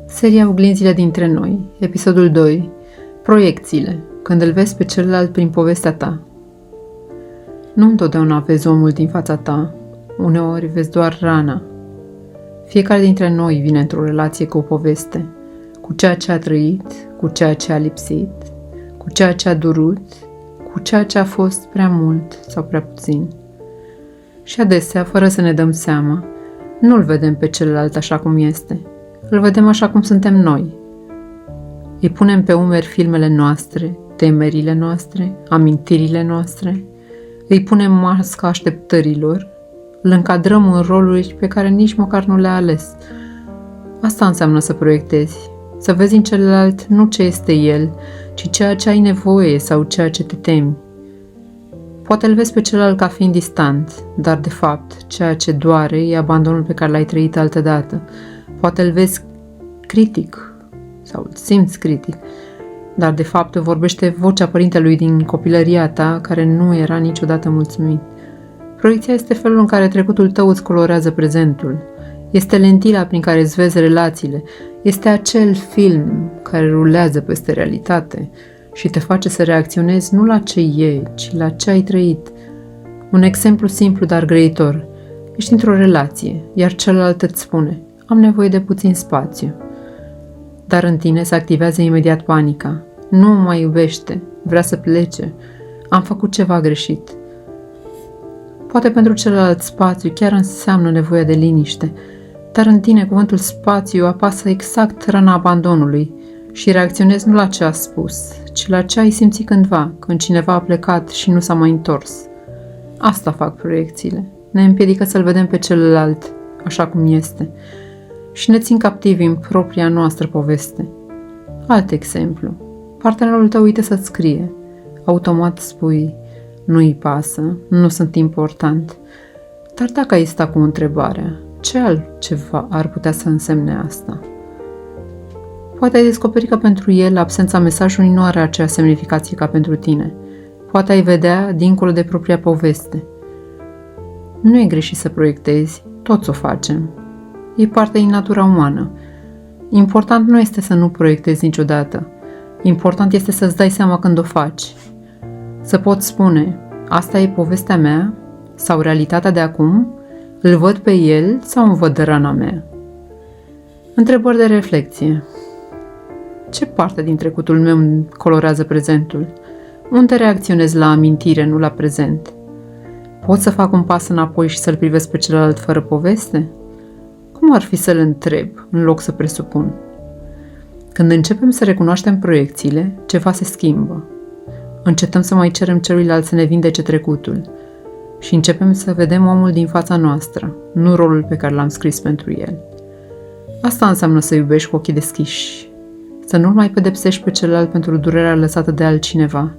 Seria Oglinzile dintre noi, episodul 2, Proiecțiile, când îl vezi pe celălalt prin povestea ta. Nu întotdeauna vezi omul din fața ta, uneori vezi doar rana. Fiecare dintre noi vine într-o relație cu o poveste, cu ceea ce a trăit, cu ceea ce a lipsit, cu ceea ce a durut, cu ceea ce a fost prea mult sau prea puțin. Și adesea, fără să ne dăm seama, nu-l vedem pe celălalt așa cum este. Îl vedem așa cum suntem noi. Îi punem pe umeri filmele noastre, temerile noastre, amintirile noastre, îi punem masca așteptărilor, îl încadrăm în roluri pe care nici măcar nu le-a ales. Asta înseamnă să proiectezi, să vezi în celălalt nu ce este el, ci ceea ce ai nevoie sau ceea ce te temi. Poate îl vezi pe celălalt ca fiind distant, dar de fapt ceea ce doare e abandonul pe care l-ai trăit altădată. Poate îl vezi critic sau îl simți critic, dar de fapt vorbește vocea părintelui din copilăria ta care nu era niciodată mulțumit. Proiecția este felul în care trecutul tău îți colorează prezentul. Este lentila prin care îți vezi relațiile. Este acel film care rulează peste realitate și te face să reacționezi nu la ce e, ci la ce ai trăit. Un exemplu simplu, dar grăitor. Ești într-o relație, iar celălalt îți spune: am nevoie de puțin spațiu. Dar în tine se activează imediat panica. Nu mă mai iubește, vrea să plece, am făcut ceva greșit. Poate pentru celălalt spațiu chiar înseamnă nevoia de liniște, dar în tine cuvântul spațiu apasă exact rana abandonului și reacționezi nu la ce a spus, ci la ce ai simțit cândva, când cineva a plecat și nu s-a mai întors. Asta fac proiecțiile. Ne împiedică să-l vedem pe celălalt așa cum este și ne țin captivi în propria noastră poveste. Alt exemplu. Partenerul tău uită să-ți scrie. Automat spui: nu-i pasă, nu sunt important. Dar dacă ai sta cu întrebarea, ce altceva ar putea să însemne asta? Poate ai descoperi că pentru el absența mesajului nu are aceeași semnificație ca pentru tine. Poate ai vedea dincolo de propria poveste. Nu e greșit să proiectezi, toți o facem. E parte din natura umană. Important nu este să nu proiectezi niciodată. Important este să-ți dai seama când o faci. Să poți spune: asta e povestea mea sau realitatea de acum, îl văd pe el sau îmi văd rana mea. Întrebări de reflexie. Ce parte din trecutul meu îmi colorează prezentul? Unde reacționez la amintire, nu la prezent? Pot să fac un pas înapoi și să-l privesc pe celălalt fără poveste? Cum ar fi să-l întreb în loc să presupun? Când începem să recunoaștem proiecțiile, ceva se schimbă. Încetăm să mai cerem celuilalt să ne vindece trecutul și începem să vedem omul din fața noastră, nu rolul pe care l-am scris pentru el. Asta înseamnă să iubești cu ochii deschiși, să nu-l mai pedepsești pe celălalt pentru durerea lăsată de altcineva,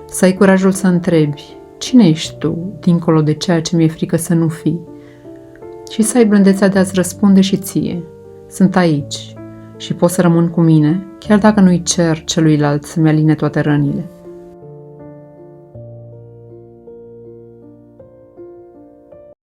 să ai curajul să întrebi: cine ești tu, dincolo de ceea ce mi-e frică să nu fii? Și să ai blândețea de a-ți răspunde și ție: sunt aici și pot să rămân cu mine, chiar dacă nu-i cer celuilalt să-mi aline toate rănile.